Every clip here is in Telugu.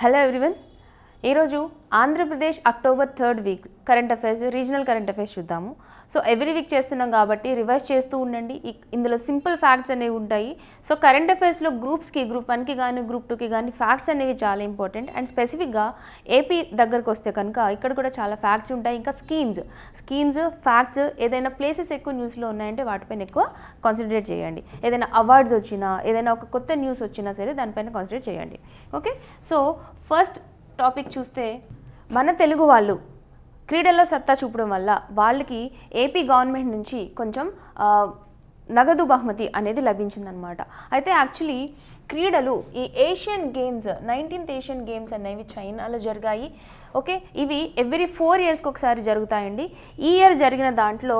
హలో ఎవ్రీవన్, ఈరోజు Andhra Pradesh October 3rd week current affairs, regional current affairs చూద్దాము. సో ఎవ్రీ వీక్ చేస్తున్నాం కాబట్టి రివైజ్ చేస్తూ ఉండండి. ఇందులో సింపుల్ ఫ్యాక్ట్స్ అనేవి ఉంటాయి. సో కరెంట్ అఫైర్స్లో గ్రూప్స్కి, గ్రూప్ 1కి కానీ గ్రూప్ 2కి కానీ ఫ్యాక్ట్స్ అనేవి చాలా ఇంపార్టెంట్. అండ్ స్పెసిఫిక్గా ఏపీ దగ్గరకు వస్తే కనుక ఇక్కడ కూడా చాలా ఫ్యాక్ట్స్ ఉంటాయి. ఇంకా స్కీమ్స్ ఫ్యాక్ట్స్, ఏదైనా ప్లేసెస్ ఎక్కువ న్యూస్లో ఉన్నాయంటే వాటిపైన ఎక్కువ కాన్సన్ట్రేట్ చేయండి. ఏదైనా అవార్డ్స్ వచ్చినా, ఏదైనా ఒక కొత్త న్యూస్ వచ్చినా సరే దానిపైన కాన్సన్ట్రేట్ చేయండి. ఓకే, సో ఫస్ట్ టాపిక్ చూస్తే, మన తెలుగు వాళ్ళు క్రీడల్లో సత్తా చూపడం వల్ల వాళ్ళకి ఏపీ గవర్నమెంట్ నుంచి కొంచెం నగదు బహుమతి అనేది లభించిందనమాట. అయితే యాక్చువల్లీ క్రీడలు, ఈ Asian games, 19th Asian games అనేవి చైనాలో జరిగాయి. ఓకే, ఇవి ఎవ్రీ 4 yearsకి ఒకసారి జరుగుతాయండి. ఈ ఇయర్ జరిగిన దాంట్లో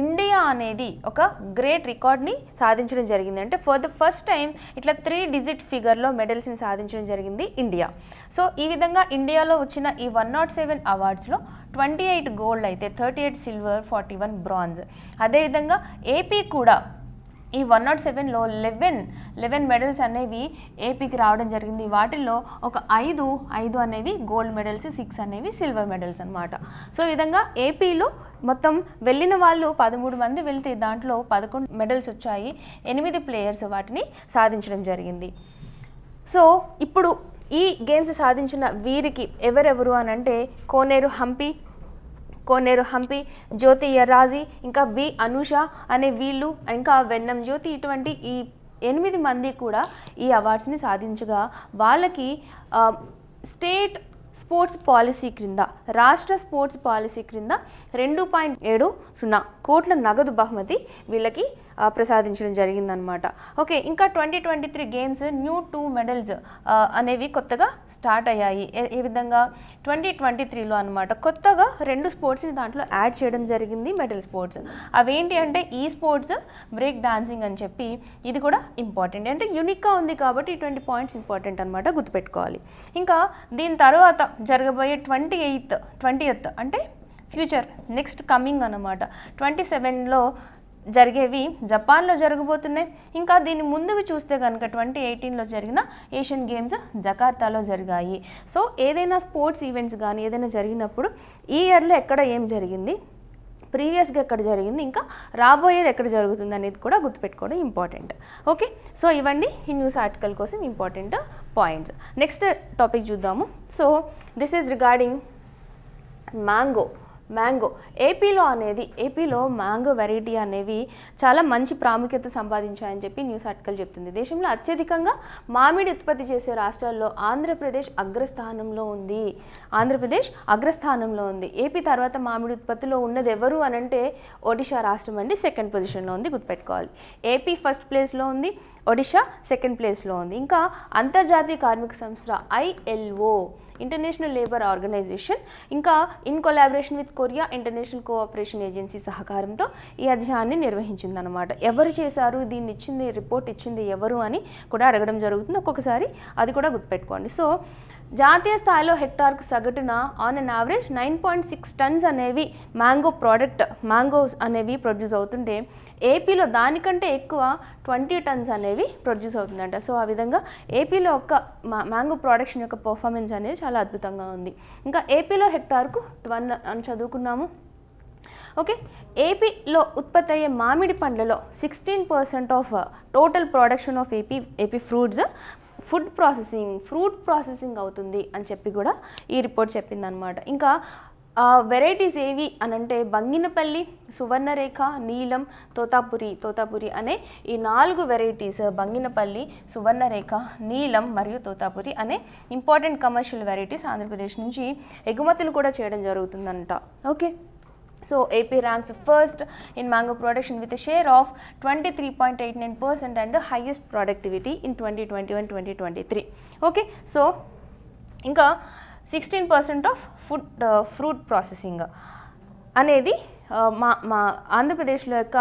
ఇండియా అనేది ఒక గ్రేట్ రికార్డ్ని సాధించడం జరిగింది. అంటే ఫర్ ద ఫస్ట్ టైం ఇట్లా 3-digit ఫిగర్లో మెడల్స్ని సాధించడం జరిగింది ఇండియా. సో ఈ విధంగా ఇండియాలో వచ్చిన ఈ 107 అవార్డ్స్లో 28 గోల్డ్ అయితే 38 సిల్వర్, 41 బ్రాంజ్. అదేవిధంగా ఏపీ కూడా ఈ 107లో 11 మెడల్స్ అనేవి ఏపీకి రావడం జరిగింది. వాటిల్లో ఒక 5 అనేవి గోల్డ్ మెడల్స్, 6 అనేవి సిల్వర్ మెడల్స్ అనమాట. సో ఈ విధంగా ఏపీలో మొత్తం వెళ్ళిన వాళ్ళు 13 మంది వెళ్తే దాంట్లో 11 మెడల్స్ వచ్చాయి. 8 ప్లేయర్స్ వాటిని సాధించడం జరిగింది. సో ఇప్పుడు ఈ గేమ్స్ సాధించిన వీరికి ఎవరెవరు అని అంటే, కోనేరు హంపి, జ్యోతి ఎర్రాజీ, ఇంకా బి అనూష అనే వీళ్ళు, ఇంకా వెన్నం జ్యోతి, ఇటువంటి ఈ 8 మంది కూడా ఈ అవార్డ్స్ని సాధించగా వాళ్ళకి స్టేట్ స్పోర్ట్స్ పాలసీ క్రింద, రాష్ట్ర స్పోర్ట్స్ పాలసీ క్రింద 2.70 కోట్ల నగదు బహుమతి వీళ్ళకి ప్రసాదించడం జరిగిందనమాట. ఓకే, ఇంకా 2023 గేమ్స్ న్యూ 2 మెడల్స్ అనేవి కొత్తగా స్టార్ట్ అయ్యాయి. ఈ విధంగా 2023లో అనమాట కొత్తగా 2 స్పోర్ట్స్ని దాంట్లో యాడ్ చేయడం జరిగింది, మెడల్ స్పోర్ట్స్. అవేంటి అంటే ఈ స్పోర్ట్స్ బ్రేక్ డాన్సింగ్ అని చెప్పి, ఇది కూడా ఇంపార్టెంట్. అంటే యూనిక్గా ఉంది కాబట్టి 20 పాయింట్స్ ఇంపార్టెంట్ అనమాట, గుర్తుపెట్టుకోవాలి. ఇంకా దీని తర్వాత జరగబోయే 20th అంటే ఫ్యూచర్, నెక్స్ట్ కమింగ్ అనమాట 27లో జరిగేవి జపాన్లో జరగబోతున్నాయి. ఇంకా దీని ముందువి చూస్తే కనుక 2018లో జరిగిన ఏషియన్ గేమ్స్ జకార్తాలో జరిగాయి. సో ఏదైనా స్పోర్ట్స్ ఈవెంట్స్ కానీ ఏదైనా జరిగినప్పుడు ఈ ఇయర్లో ఎక్కడ ఏం జరిగింది, ప్రీవియస్గా ఎక్కడ జరిగింది, ఇంకా రాబోయేది ఎక్కడ జరుగుతుంది అనేది కూడా గుర్తుపెట్టుకోవడం ఇంపార్టెంట్. ఓకే, సో ఇవన్నీ ఈ న్యూస్ ఆర్టికల్ కోసం ఇంపార్టెంట్ పాయింట్స్. నెక్స్ట్ టాపిక్ చూద్దాము. So this is regarding mango. ఏపీలో మ్యాంగో వెరైటీ అనేవి చాలా మంచి ప్రాముఖ్యత సంపాదించాయని చెప్పి న్యూస్ ఆర్టికల్ చెప్తుంది. దేశంలో అత్యధికంగా మామిడి ఉత్పత్తి చేసే రాష్ట్రాల్లో ఆంధ్రప్రదేశ్ అగ్రస్థానంలో ఉంది. ఏపీ తర్వాత మామిడి ఉత్పత్తిలో ఉన్నది ఎవరు అనంటే ఒడిషా రాష్ట్రం అండి, 2nd పొజిషన్లో ఉంది, గుర్తుపెట్టుకోవాలి. ఏపీ 1st ప్లేస్లో ఉంది, ఒడిషా 2nd ప్లేస్లో ఉంది. ఇంకా అంతర్జాతీయ కార్మిక సంస్థ ILO, ఇంటర్నేషనల్ లేబర్ ఆర్గనైజేషన్, ఇంకా in collaboration with Korea international cooperation agency సహకారంతో ఈ అధ్యయనాన్ని నిర్వహించిందనమాట. ఎవరు చేశారు, దీన్ని ఇచ్చింది, రిపోర్ట్ ఇచ్చింది ఎవరు అని కూడా అడగడం జరుగుతుంది ఒక్కొక్కసారి, అది కూడా గుర్తుపెట్టుకోండి. సో జాతీయ స్థాయిలో హెక్టార్కు సగటున ఆన్ అన్ యావరేజ్ 9.6 టన్స్ అనేవి మ్యాంగోస్ అనేవి ప్రొడ్యూస్ అవుతుంటే, ఏపీలో దానికంటే ఎక్కువ 20 టన్స్ అనేవి ప్రొడ్యూస్ అవుతుందంట. సో ఆ విధంగా ఏపీలో ఒక మ్యాంగో ప్రొడక్షన్ యొక్క పర్ఫార్మెన్స్ అనేది చాలా అద్భుతంగా ఉంది. ఇంకా ఏపీలో హెక్టార్కు 12 అని చదువుకున్నాము. ఓకే, ఏపీలో ఉత్పత్తి అయ్యే మామిడి పండ్లలో 16% of total production of AP fruit processing అవుతుంది అని చెప్పి కూడా ఈ రిపోర్ట్ చెప్పిందనమాట. ఇంకా వెరైటీస్ ఏవి అనంటే బంగినపల్లి, సువర్ణరేఖ, నీలం, తోతాపురి అనే ఈ 4 వెరైటీస్, బంగినపల్లి, సువర్ణరేఖ, నీలం మరియు తోతాపురి అనే ఇంపార్టెంట్ కమర్షియల్ వెరైటీస్ ఆంధ్రప్రదేశ్ నుంచి ఎగుమతులు కూడా చేయడం జరుగుతుందంట. Okay, so AP ranks first in mango production with a share of 23.89% and the highest productivity in 2021-2023. okay, so ఇంకా 16% of fruit processing అనేది మా ఆంధ్రప్రదేశ్లో యొక్క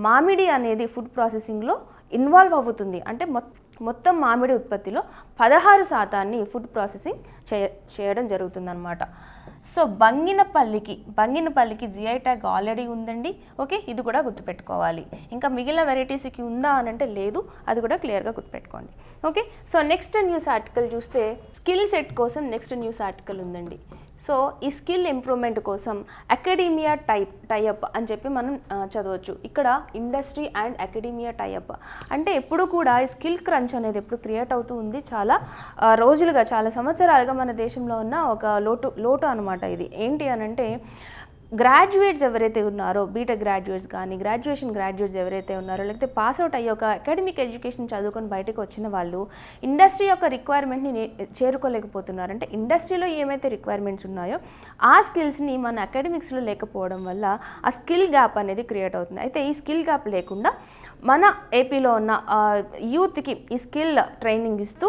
మామిడి అనేది ఫుడ్ ప్రాసెసింగ్లో ఇన్వాల్వ్ అవుతుంది. అంటే మొత్తం మామిడి ఉత్పత్తిలో 16% ఫుడ్ ప్రాసెసింగ్ చేయడం జరుగుతుందన్నమాట. సో బంగినపల్లికి జిఐ ట్యాగ్ ఆల్రెడీ ఉందండి. ఓకే, ఇది కూడా గుర్తుపెట్టుకోవాలి. ఇంకా మిగిలిన వెరైటీస్కి ఉందా అని అంటే లేదు, అది కూడా క్లియర్గా గుర్తుపెట్టుకోండి. Okay, so next news article చూస్తే స్కిల్ సెట్ కోసం నెక్స్ట్ న్యూస్ ఆర్టికల్ ఉందండి. సో ఈ స్కిల్ ఇంప్రూవ్మెంట్ కోసం అకాడమియా టైఅప్ అని చెప్పి మనం చదవచ్చు. ఇక్కడ ఇండస్ట్రీ అండ్ అకాడమియా టైఅప్ అంటే ఎప్పుడు కూడా ఈ స్కిల్ క్రంచ్ అనేది ఎప్పుడు క్రియేట్ అవుతూ ఉంది. చాలా రోజులుగా, చాలా సంవత్సరాలుగా మన దేశంలో ఉన్న ఒక లోటు అనమాట ఇది. ఏంటి అని అంటే గ్రాడ్యుయేట్స్ ఎవరైతే ఉన్నారో, బీటెక్ గ్రాడ్యుయేట్స్ కానీ గ్రాడ్యుయేషన్ గ్రాడ్యుయేట్స్ ఎవరైతే ఉన్నారో, లేకపోతే పాస్అవుట్ అయ్యి ఒక అకాడమిక్ ఎడ్యుకేషన్ చదువుకొని బయటకు వచ్చిన వాళ్ళు ఇండస్ట్రీ యొక్క రిక్వైర్మెంట్ని చేరుకోలేకపోతున్నారు. అంటే ఇండస్ట్రీలో ఏమైతే రిక్వైర్మెంట్స్ ఉన్నాయో ఆ స్కిల్స్ని మన అకాడమిక్స్లో లేకపోవడం వల్ల ఆ స్కిల్ గ్యాప్ అనేది క్రియేట్ అవుతుంది. అయితే ఈ స్కిల్ గ్యాప్ లేకుండా మన ఏపీలో ఉన్న యూత్కి ఈ స్కిల్ ట్రైనింగ్ ఇస్తూ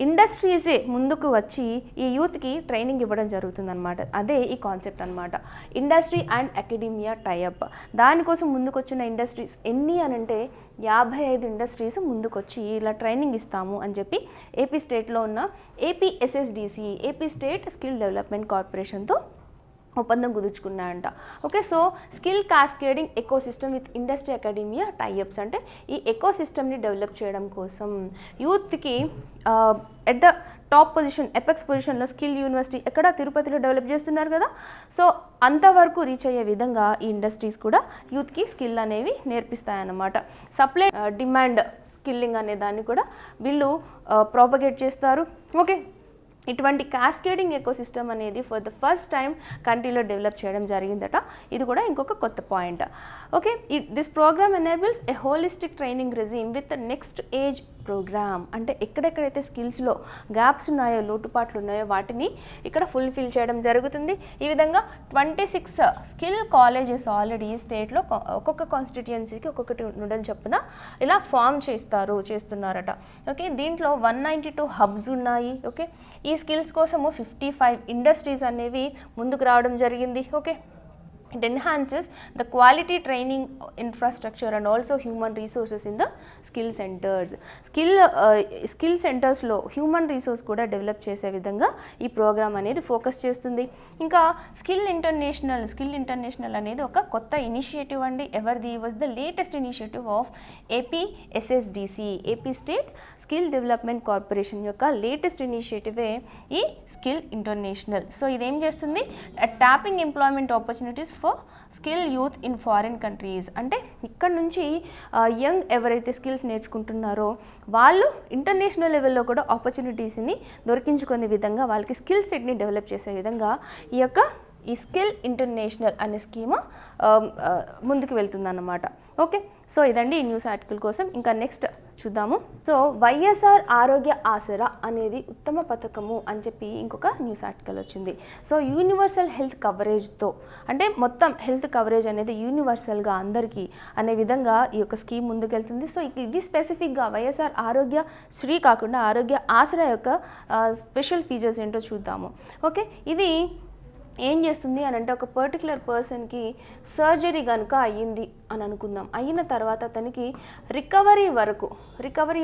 ఇండస్ట్రీసే ముందుకు వచ్చి ఈ యూత్కి ట్రైనింగ్ ఇవ్వడం జరుగుతుందన్నమాట. అదే ఈ కాన్సెప్ట్ అనమాట, ఇండస్ట్రీ అండ్ అకాడమియా టైఅప్. దానికోసం ముందుకొచ్చిన ఇండస్ట్రీస్ ఎన్ని అని అంటే 55 ఇండస్ట్రీస్ ముందుకొచ్చి ఇలా ట్రైనింగ్ ఇస్తాము అని చెప్పి ఏపీ స్టేట్లో ఉన్న APSSDC, AP state skill development కార్పొరేషన్తో ఒప్పందం కుదుర్చుకున్నాయంట. Okay, so skill cascading ecosystem with industry academia tie ups అంటే ఈ ఎకోసిస్టమ్ని డెవలప్ చేయడం కోసం యూత్కి at the top position, apex పొజిషన్లో స్కిల్ యూనివర్సిటీ ఎక్కడ తిరుపతిలో డెవలప్ చేస్తున్నారు కదా. సో అంతవరకు రీచ్ అయ్యే విధంగా ఈ ఇండస్ట్రీస్ కూడా యూత్కి స్కిల్ అనేవి నేర్పిస్తాయన్నమాట. సప్లై డిమాండ్ స్కిల్లింగ్ అనే దాన్ని కూడా వీళ్ళు ప్రాపగేట్ చేస్తారు. ఓకే, ఇటువంటి క్యాస్కేడింగ్ ఎకోసిస్టమ్ అనేది ఫర్ ద ఫస్ట్ టైం కంట్రీలో డెవలప్ చేయడం జరిగిందట. ఇది కూడా ఇంకొక కొత్త point. Okay, this programme enables a holistic training regime with next age programme. అంటే ఎక్కడెక్కడైతే స్కిల్స్లో గ్యాప్స్ ఉన్నాయో, లోటుపాట్లు ఉన్నాయో వాటిని ఇక్కడ ఫుల్ఫిల్ చేయడం జరుగుతుంది. ఈ విధంగా 26 స్కిల్ కాలేజెస్ ఆల్రెడీ స్టేట్లో ఒక్కొక్క కాన్స్టిట్యుయెన్సీకి ఒక్కొక్కటి ఉండని చొప్పున ఇలా ఫామ్ చేస్తున్నారట. ఓకే, దీంట్లో 192 హబ్స్ ఉన్నాయి. ఓకే, ఈ స్కిల్స్ కోసము 55 ఇండస్ట్రీస్ అనేవి ముందుకు రావడం జరిగింది. Okay, it enhances the quality training infrastructure and also human resources in the skill centers. Skill centers లో హ్యూమన్ రిసోర్స్ కూడా డెవలప్ చేసే విధంగా ఈ ప్రోగ్రామ్ అనేది ఫోకస్ చేస్తుంది. ఇంకా స్కిల్ ఇంటర్నేషనల్ అనేది ఒక కొత్త ఇనిషియేటివ్ అండి. ఎవరిది? Was the latest initiative of APSSDC, AP state skill development corporation యొక్క లేటెస్ట్ ఇనిషియేటివే ఈ స్కిల్ ఇంటర్నేషనల్. సో ఇదేం చేస్తుంది? Tapping employment opportunities for skill youth in foreign countries. అంటే ఇక్కడ నుంచి యంగ్ ఎవరైతే స్కిల్స్ నేర్చుకుంటున్నారో వాళ్ళు ఇంటర్నేషనల్ లెవెల్లో కూడా ఆపర్చునిటీస్ని దొరికించుకునే విధంగా, వాళ్ళకి స్కిల్ సెట్ని డెవలప్ చేసే విధంగా ఈ స్కిల్ ఇంటర్నేషనల్ అనే స్కీమ్ ముందుకు వెళ్తుందన్నమాట. ఓకే, సో ఇదండి ఈ న్యూస్ ఆర్టికల్ కోసం. ఇంకా నెక్స్ట్ చూద్దాము. సో వైఎస్ఆర్ ఆరోగ్య ఆసరా అనేది ఉత్తమ పథకము అని చెప్పి ఇంకొక న్యూస్ ఆర్టికల్ వచ్చింది. సో యూనివర్సల్ హెల్త్ కవరేజ్తో, అంటే మొత్తం హెల్త్ కవరేజ్ అనేది యూనివర్సల్గా అందరికీ అనే విధంగా ఈ యొక్క స్కీమ్ ముందుకెళ్తుంది. సో ఇది స్పెసిఫిక్గా వైఎస్ఆర్ ఆరోగ్య శ్రీ కాకుండా ఆరోగ్య ఆసరా యొక్క స్పెషల్ ఫీచర్స్ ఏంటో చూద్దాము. ఓకే, ఇది ఏం చేస్తుంది అని అంటే ఒక పర్టికులర్ పర్సన్కి సర్జరీ కనుక అయ్యింది అని అనుకుందాం, అయిన తర్వాత అతనికి రికవరీ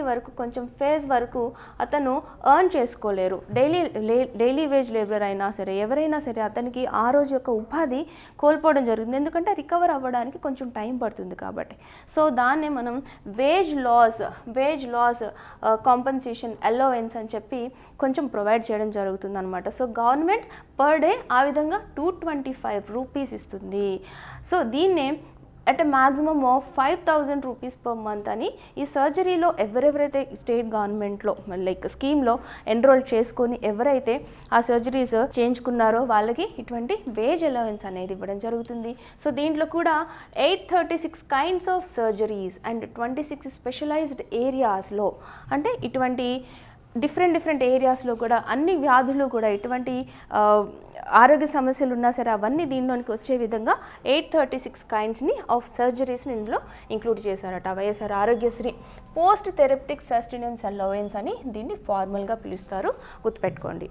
వరకు కొంచెం ఫేజ్ వరకు అతను ఎర్న్ చేసుకోలేరు. డైలీ వేజ్ లేబర్ అయినా సరే, ఎవరైనా సరే అతనికి ఆ రోజు యొక్క ఉపాధి కోల్పోవడం జరుగుతుంది. ఎందుకంటే రికవర్ అవ్వడానికి కొంచెం టైం పడుతుంది కాబట్టి. సో దాన్నే మనం వేజ్ లాస్ కాంపన్సేషన్ అలవెన్స్ అని చెప్పి కొంచెం ప్రొవైడ్ చేయడం జరుగుతుంది అనమాట. సో గవర్నమెంట్ పర్ డే ఆ విధంగా 225 రూపీస్ ఇస్తుంది. సో దీన్నే at a maximum of 5,000 rupees per month అని ఈ సర్జరీలో ఎవరెవరైతే స్టేట్ గవర్నమెంట్లో లైక్ స్కీమ్లో ఎన్రోల్ చేసుకొని ఎవరైతే ఆ సర్జరీస్ చేయించుకున్నారో వాళ్ళకి ఇటువంటి వేజ్ అలవెన్స్ అనేది ఇవ్వడం జరుగుతుంది. సో దీంట్లో కూడా 836 kinds of surgeries and 26 specialized ఏరియాస్లో, అంటే ఇటువంటి డిఫరెంట్ ఏరియాస్లో కూడా అన్ని వ్యాధులు కూడా ఎటువంటి ఆరోగ్య సమస్యలు ఉన్నా సరే అవన్నీ దీనిలోనికి వచ్చే విధంగా 836 కైండ్స్ని ఆఫ్ సర్జరీస్ని ఇందులో ఇంక్లూడ్ చేశారట. YSR Aarogyasri post therapeutic sustenance allowance అని దీన్ని ఫార్మల్గా పిలుస్తారు, గుర్తుపెట్టుకోండి.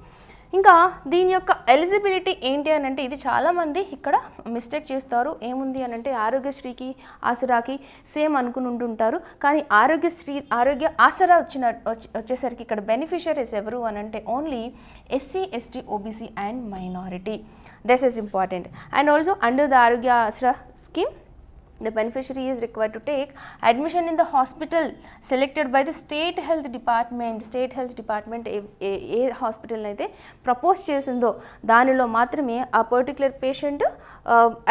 ఇంకా దీని యొక్క ఎలిజిబిలిటీ ఏంటి అని అంటే, ఇది చాలామంది ఇక్కడ మిస్టేక్ చేస్తారు. ఏముంది అని అంటే ఆరోగ్యశ్రీకి ఆసరాకి సేమ్ అనుకుని ఉంటుంటారు, కానీ ఆరోగ్య ఆసరా వచ్చేసరికి ఇక్కడ బెనిఫిషరీస్ ఎవరు అని అంటే only SC, ST, OBC and minority. This is important. And also under the Arogya Asra scheme, the beneficiary is required to take admission in the hospital selected by the state health department. State health department A hospital అయితే ప్రపోజ్ చేసిందో దానిలో మాత్రమే ఆ పర్టికులర్ పేషెంట్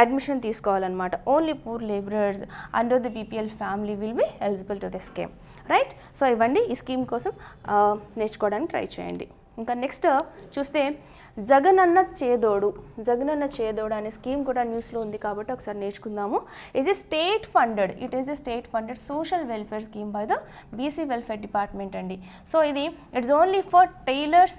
అడ్మిషన్ తీసుకోవాలన్నమాట. Only poor labourers under the BPL family will be eligible to the scheme, right. So ఇవ్వండి ఈ స్కీమ్ కోసం నేర్చుకోవడానికి ట్రై చేయండి. ఇంకా నెక్స్ట్ చూస్తే జగనన్న చేదోడు. జగనన్న చేదోడు అనే స్కీమ్ కూడా న్యూస్లో ఉంది కాబట్టి ఒకసారి నేర్చుకుందాము. It is a state funded social welfare scheme by the BC welfare department అండి. సో ఇది ఇట్స్ ఓన్లీ ఫర్ టైలర్స్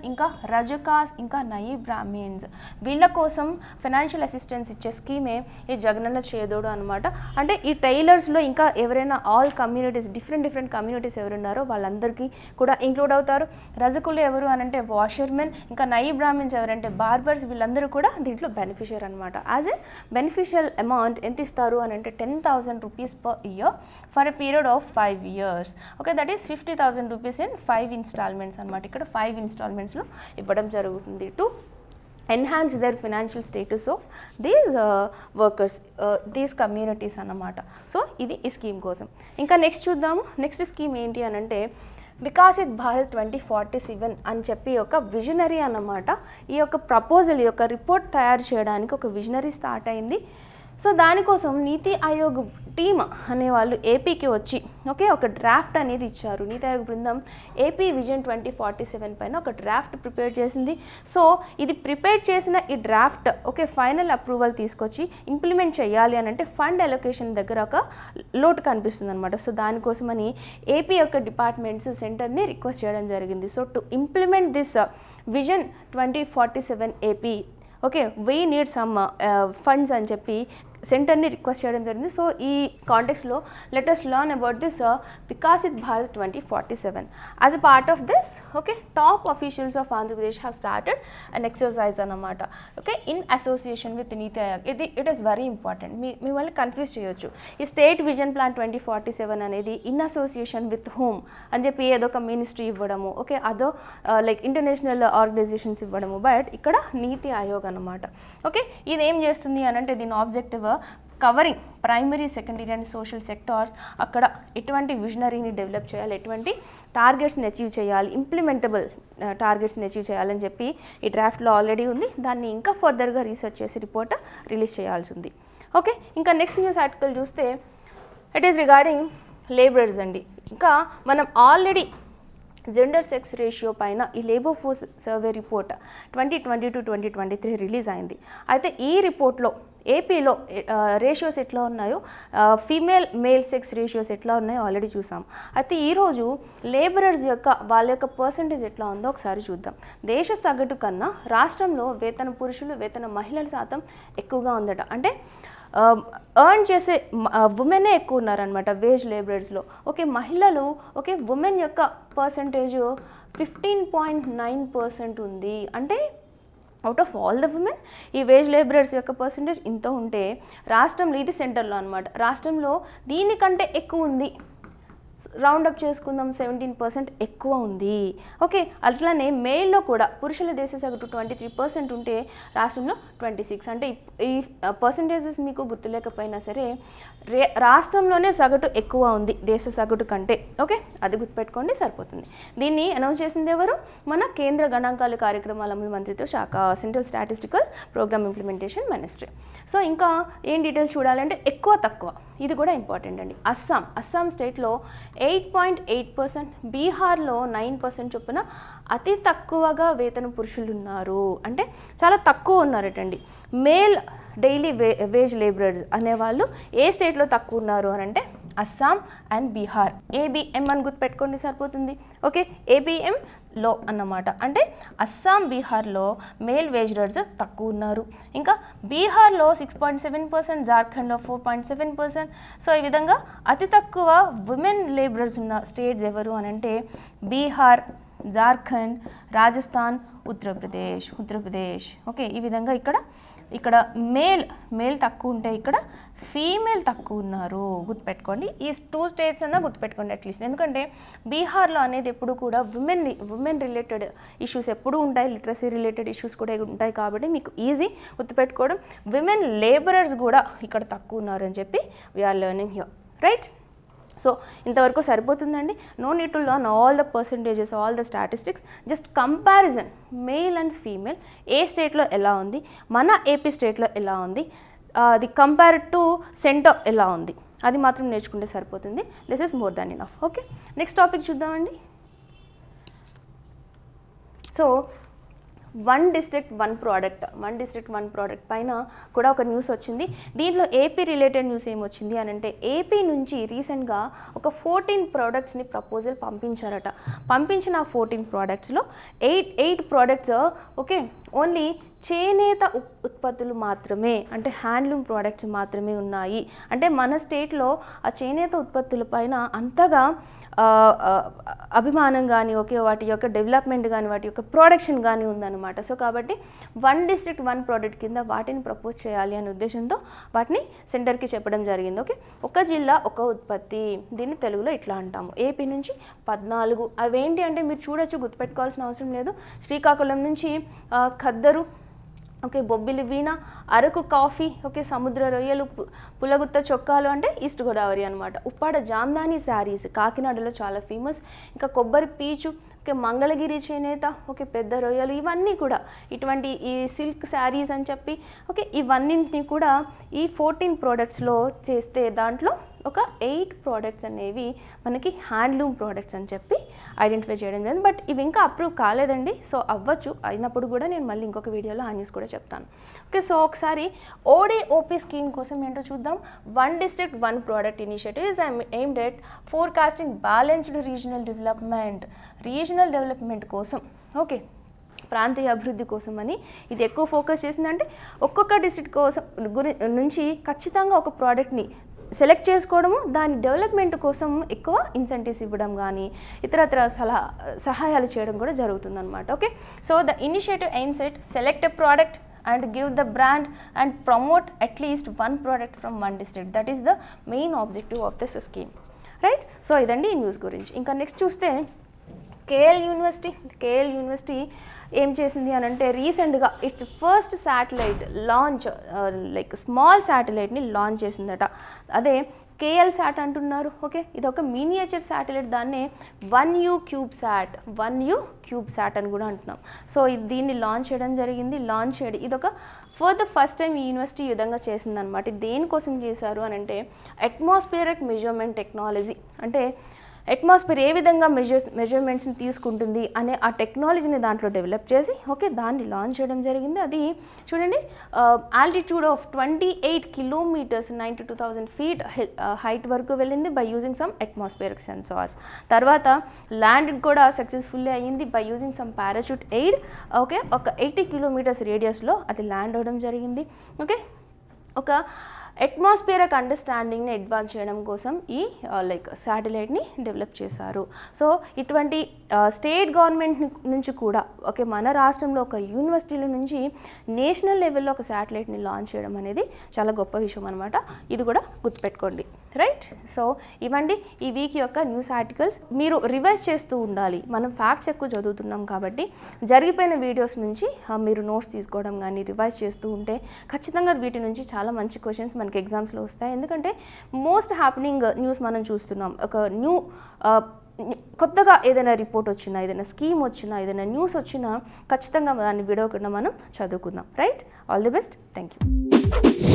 ఇంకా రజకాస్ ఇంకా నయీ బ్రాహ్మిన్స్ వీళ్ళ కోసం ఫైనాన్షియల్ అసిస్టెన్స్ ఇచ్చే స్కీమే ఈ జగనన్న చేదోడు అనమాట. అంటే ఈ టైలర్స్లో ఇంకా ఎవరైనా ఆల్ కమ్యూనిటీస్ డిఫరెంట్ కమ్యూనిటీస్ ఎవరున్నారో వాళ్ళందరికీ కూడా ఇంక్లూడ్ అవుతారు. రజకులు ఎవరు అనంటే వాషర్మెన్, ఇంకా నయీ బ్రాహ్మిన్స్ ఎవరంటే బార్బర్స్, వీళ్ళందరూ కూడా దీంట్లో బెనిఫిషియర్ అనమాట. యాజ్ ఎ బెనిఫిషియల్ అమౌంట్ ఎంత ఇస్తారు అని అంటే 10,000 rupees per year for a period of 5 years. Okay, that is 50,000 rupees in 5 installments అనమాట. ఇక్కడ 5 installmentsలో ఇవ్వడం జరుగుతుంది to enhance their financial status of these workers, these communities అన్నమాట. సో ఇది ఈ స్కీమ్ కోసం. ఇంకా నెక్స్ట్ చూద్దాము. నెక్స్ట్ స్కీమ్ ఏంటి అని అంటే వికసిత్ భారత్ 2047 అని చెప్పి ఒక విజనరీ అన్నమాట. ఈ యొక్క ప్రపోజల్, ఈ యొక్క రిపోర్ట్ తయారు చేయడానికి ఒక విజనరీ స్టార్ట్ అయింది. సో దానికోసం నీతి ఆయోగ్ టీమ్ అనేవాళ్ళు ఏపీకి వచ్చి ఒక డ్రాఫ్ట్ అనేది ఇచ్చారు. నీతి ఆయోగ్ బృందం ఏపీ విజన్ 2047 పైన ఒక డ్రాఫ్ట్ ప్రిపేర్ చేసింది. సో ఇది ప్రిపేర్ చేసిన ఈ డ్రాఫ్ట్ ఫైనల్ అప్రూవల్ తీసుకొచ్చి ఇంప్లిమెంట్ చేయాలి అని అంటే ఫండ్ అలొకేషన్ దగ్గర ఒక లోటు కనిపిస్తుంది అనమాట. సో దానికోసమని ఏపీ యొక్క డిపార్ట్మెంట్స్ సెంటర్ని రిక్వెస్ట్ చేయడం జరిగింది. So to implement this vision 2047 AP we need some funds అని చెప్పి సెంటర్ని రిక్వెస్ట్ చేయడం జరిగింది. సో ఈ కాంటెక్స్లో let us learn about this Viksit Bharat 2047. As a part of this, top officials of Andhra Pradesh have started an exercise అన్నమాట. In association with Niti Aayog. It is very important. మిమ్మల్ని కన్ఫ్యూజ్ చేయొచ్చు. ఈ స్టేట్ విజన్ ప్లాన్ 2047 అనేది ఇన్ అసోసియేషన్ విత్ హోమ్ అని చెప్పి ఏదో ఒక మినిస్ట్రీ ఇవ్వడము, అదో లైక్ ఇంటర్నేషనల్ ఆర్గనైజేషన్స్ ఇవ్వడము. బట్ ఇక్కడ నీతి ఆయోగ్ అన్నమాట. ఇది ఏం చేస్తుంది అని అంటే దీని objective covering primary, secondary and social sectors. అక్కడ ఎటువంటి విజనరీని డెవలప్ చేయాలి, ఎటువంటి టార్గెట్స్ని అచీవ్ చేయాలి, ఇంప్లిమెంటబుల్ టార్గెట్స్ని అచీవ్ చేయాలని చెప్పి ఈ డ్రాఫ్ట్లో ఆల్రెడీ ఉంది. దాన్ని ఇంకా ఫర్దర్గా రీసెర్చ్ చేసి రిపోర్ట్ రిలీజ్ చేయాల్సి ఉంది. ఇంకా నెక్స్ట్ న్యూస్ ఆర్టికల్ చూస్తే ఇట్ ఈస్ రిగార్డింగ్ లేబరర్స్ అండి. ఇంకా మనం ఆల్రెడీ జెండర్ సెక్స్ రేషియో పైన ఈ labour force survey report 2020-2023 release అయింది. అయితే ఈ రిపోర్ట్లో ఏపీలో రేషియోస్ ఎట్లా ఉన్నాయో, ఫీమేల్ మేల్ సెక్స్ రేషియోస్ ఎట్లా ఉన్నాయో ఆల్రెడీ చూసాం. అయితే ఈరోజు లేబరర్స్ యొక్క వాళ్ళ యొక్క పర్సంటేజ్ ఎట్లా ఉందో ఒకసారి చూద్దాం. దేశ సగటు కన్నా రాష్ట్రంలో వేతన పురుషులు, వేతన మహిళల శాతం ఎక్కువగా ఉందట. అంటే ఎర్న్ చేసే ఉమెనే ఎక్కువ ఉన్నారనమాట వేజ్ లేబరర్స్లో. మహిళలు ఉమెన్ యొక్క పర్సంటేజ్ 15.9% ఉంది. అంటే out of all the women ఈ వేజ్ లేబరర్స్ యొక్క పర్సంటేజ్ ఇంత ఉంటే రాష్ట్రంలో, ఇది సెంటర్లో అనమాట, రాష్ట్రంలో దీనికంటే ఎక్కువ ఉంది. రౌండప్ చేసుకుందాం, 17% ఎక్కువ ఉంది. అట్లానే మేల్లో కూడా పురుషుల దేశ సగటు 23% ఉంటే రాష్ట్రంలో 26. అంటే ఈ పర్సంటేజెస్ మీకు గుర్తులేకపోయినా సరే రాష్ట్రంలోనే సగటు ఎక్కువ ఉంది దేశ సగటు కంటే. అది గుర్తుపెట్టుకోండి, సరిపోతుంది. దీన్ని అనౌన్స్ చేసింది ఎవరు? మన కేంద్ర గణాంకాల కార్యక్రమాల అమలు మంత్రిత్వ శాఖ, central statistical programme implementation ministry. So ఇంకా ఏం డీటెయిల్స్ చూడాలంటే ఎక్కువ తక్కువ ఇది కూడా ఇంపార్టెంట్ అండి. అస్సాం స్టేట్లో 8.8%, బీహార్లో 9% చొప్పున అతి తక్కువగా వేతన పురుషులు ఉన్నారు. అంటే చాలా తక్కువ ఉన్నారటండి. మేల్ డైలీ వేజ్ లేబరర్స్ అనేవాళ్ళు ఏ స్టేట్లో తక్కువ ఉన్నారు అని అంటే అస్సాం అండ్ బీహార్. ఏబిఎం అని గుర్తుపెట్టుకోండి, సరిపోతుంది. ఏబిఎం లో అన్నమాట. అంటే అస్సాం, బీహార్లో మేల్ వేజరర్స్ తక్కువ ఉన్నారు. ఇంకా బీహార్లో 6.7%, జార్ఖండ్లో 4.7%. సో ఈ విధంగా అతి తక్కువ ఉమెన్ లేబరర్స్ ఉన్న స్టేట్స్ ఎవరు అని అంటే బీహార్, జార్ఖండ్, రాజస్థాన్, ఉత్తరప్రదేశ్. ఓకే, ఈ విధంగా ఇక్కడ మేల్ తక్కువ ఉంటే ఇక్కడ ఫీమేల్ తక్కువ ఉన్నారు, గుర్తుపెట్టుకోండి. ఈ 2 స్టేట్స్ అన్నా గుర్తుపెట్టుకోండి అట్లీస్ట్. ఎందుకంటే బీహార్లో అనేది ఎప్పుడు కూడా ఉమెన్ రిలేటెడ్ ఇష్యూస్ ఎప్పుడూ ఉంటాయి, లిటరసీ రిలేటెడ్ ఇష్యూస్ కూడా ఉంటాయి, కాబట్టి మీకు ఈజీ గుర్తుపెట్టుకోవడం. విమెన్ లేబరర్స్ కూడా ఇక్కడ తక్కువ ఉన్నారు అని చెప్పి we are learning here, right? So ఇంతవరకు సరిపోతుందండి. No need to learn all the percentages, all the statistics, just comparison male and female ఏ స్టేట్లో ఎలా ఉంది, మన ఏపీ స్టేట్లో ఎలా ఉంది, అది కంపేర్ టు సెంటర్ ఎలా ఉంది, అది మాత్రం నేర్చుకుంటే సరిపోతుంది. This is more than enough. Okay, next topic చూద్దామండి. So one district one product పైన కూడా ఒక న్యూస్ వచ్చింది. దీంట్లో ఏపీ రిలేటెడ్ న్యూస్ ఏమొచ్చింది అని అంటే, ఏపీ నుంచి రీసెంట్గా ఒక 14 ప్రోడక్ట్స్ని ప్రపోజల్ పంపించారట. పంపించిన 14 ప్రోడక్ట్స్లో 8 ప్రోడక్ట్స్ ఓకే ఓన్లీ చేనేత ఉత్పత్తులు మాత్రమే, అంటే హ్యాండ్లూమ్ ప్రోడక్ట్స్ మాత్రమే ఉన్నాయి. అంటే మన స్టేట్లో ఆ చేనేత ఉత్పత్తుల పైన అంతగా అభిమానం కానీ ఓకే వాటి యొక్క డెవలప్మెంట్ కానీ వాటి యొక్క ప్రొడక్షన్ కానీ ఉందన్నమాట. సో కాబట్టి వన్ డిస్ట్రిక్ట్ వన్ ప్రోడక్ట్ కింద వాటిని ప్రపోజ్ చేయాలి అనే ఉద్దేశంతో వాటిని సెంటర్కి చెప్పడం జరిగింది. ఓకే, ఒక జిల్లా ఒక ఉత్పత్తి, దీన్ని తెలుగులో ఇట్లా అంటాము. ఏపీ నుంచి 14 అవేంటి అంటే మీరు చూడొచ్చు, గుర్తుపెట్టుకోవాల్సిన అవసరం లేదు. శ్రీకాకుళం నుంచి ఖద్దరు, ఓకే బొబ్బిలి వీణ, అరకు కాఫీ, ఓకే సముద్ర రొయ్యలు, పులగుత్త చొక్కాలు అంటే ఈస్ట్ గోదావరి అనమాట. ఉప్పాడ జామ్దాని శారీస్ కాకినాడలో చాలా ఫేమస్. ఇంకా కొబ్బరి పీచు, ఓకే మంగళగిరి చేనేత, ఓకే పెద్ద రొయ్యలు, ఇవన్నీ కూడా ఇటువంటి ఈ సిల్క్ శారీస్ అని చెప్పి ఓకే ఇవన్నింటినీ కూడా ఈ 14 ప్రోడక్ట్స్లో చేస్తే దాంట్లో ఒక 8 ప్రోడక్ట్స్ అనేవి మనకి హ్యాండ్లూమ్ ప్రోడక్ట్స్ అని చెప్పి ఐడెంటిఫై చేయడం జరిగింది. బట్ ఇవి ఇంకా అప్రూవ్ కాలేదండి. సో అవ్వచ్చు, అయినప్పుడు కూడా నేను మళ్ళీ ఇంకొక వీడియోలో ఆ న్యూస్ కూడా చెప్తాను. ఓకే, సో ఒకసారి ఓడిఓపి స్కీమ్ కోసం ఏంటో చూద్దాం. One district one product initiative is aimed at forecasting balanced regional development కోసం ఓకే ప్రాంతీయ అభివృద్ధి కోసం అని ఇది ఎక్కువ ఫోకస్ చేసిందంటే ఒక్కొక్క డిస్ట్రిక్ట్ కోసం నుంచి ఖచ్చితంగా ఒక ప్రోడక్ట్ని సెలెక్ట్ చేసుకోవడము, దాని డెవలప్మెంట్ కోసం ఎక్కువ ఇన్సెంటివ్స్ ఇవ్వడం కానీ ఇతరత్ర సహాయాలు చేయడం కూడా జరుగుతుందన్నమాట. Okay, so the initiative AIIMS at select a product and give the brand and promote at least one product from one district. That is the main objective of this scheme, right? So idandi news gurinchi. Inka next chuste KL university ఏం చేసింది అని అంటే రీసెంట్గా it's first satellite launch like small శాటిలైట్ని లాంచ్ చేసిందట. అదే KL శాట్ అంటున్నారు. ఓకే, ఇది ఒక మినియేచర్ శాటిలైట్, దాన్నే 1U క్యూబ్ శాట్ అని కూడా అంటున్నాం. సో దీన్ని లాంచ్ చేయడం జరిగింది. ఇదొక ఫర్ ద ఫస్ట్ టైం ఈ యూనివర్సిటీ ఈ విధంగా చేసిందనమాట. దేనికోసం చేశారు అని అంటే అట్మాస్ఫియరిక్ మెజర్మెంట్ టెక్నాలజీ, అంటే అట్మాస్ఫియర్ ఏ విధంగా మెజర్మెంట్స్ని తీసుకుంటుంది అనే ఆ టెక్నాలజీని దాంట్లో డెవలప్ చేసి ఓకే దాన్ని లాంచ్ చేయడం జరిగింది. అది చూడండి, altitude of 28 kilometres 92,000 feet height వరకు వెళ్ళింది by using some atmospheric sensors. తర్వాత ల్యాండ్ కూడా సక్సెస్ఫుల్లీ అయ్యింది by using some parachute aid. Okay, ఒక 80 kilometers రేడియస్లో అది ల్యాండ్ అవ్వడం జరిగింది. ఓకే, ఒక అట్మాస్ఫియరిక్ అండర్స్టాండింగ్ని అడ్వాన్స్ చేయడం కోసం ఈ లైక్ శాటిలైట్ని డెవలప్ చేశారు. సో ఇటువంటి స్టేట్ గవర్నమెంట్ నుంచి కూడా ఓకే మన రాష్ట్రంలో ఒక యూనివర్సిటీల నుంచి నేషనల్ లెవెల్లో ఒక శాటిలైట్ని లాంచ్ చేయడం అనేది చాలా గొప్ప విషయం అనమాట. ఇది కూడా గుర్తుపెట్టుకోండి, రైట్? సో ఇవ్వండి ఈ వీక్ యొక్క న్యూస్ ఆర్టికల్స్. మీరు రివైజ్ చేస్తూ ఉండాలి. మనం ఫ్యాక్ట్స్ ఎక్కువ చదువుతున్నాం కాబట్టి జరిగిపోయిన వీడియోస్ నుంచి మీరు నోట్స్ తీసుకోవడం కానీ రివైజ్ చేస్తూ ఉంటే ఖచ్చితంగా వీటి నుంచి చాలా మంచి క్వశ్చన్స్ మనకి ఎగ్జామ్స్లో వస్తాయి. ఎందుకంటే మోస్ట్ హ్యాపెనింగ్ న్యూస్ మనం చూస్తున్నాం. ఒక కొత్తగా ఏదైనా రిపోర్ట్ వచ్చినా, ఏదైనా స్కీమ్ వచ్చినా, ఏదైనా న్యూస్ వచ్చినా ఖచ్చితంగా దాన్ని విడవకుండా మనం చదువుకుందాం, right? All the best, thank you.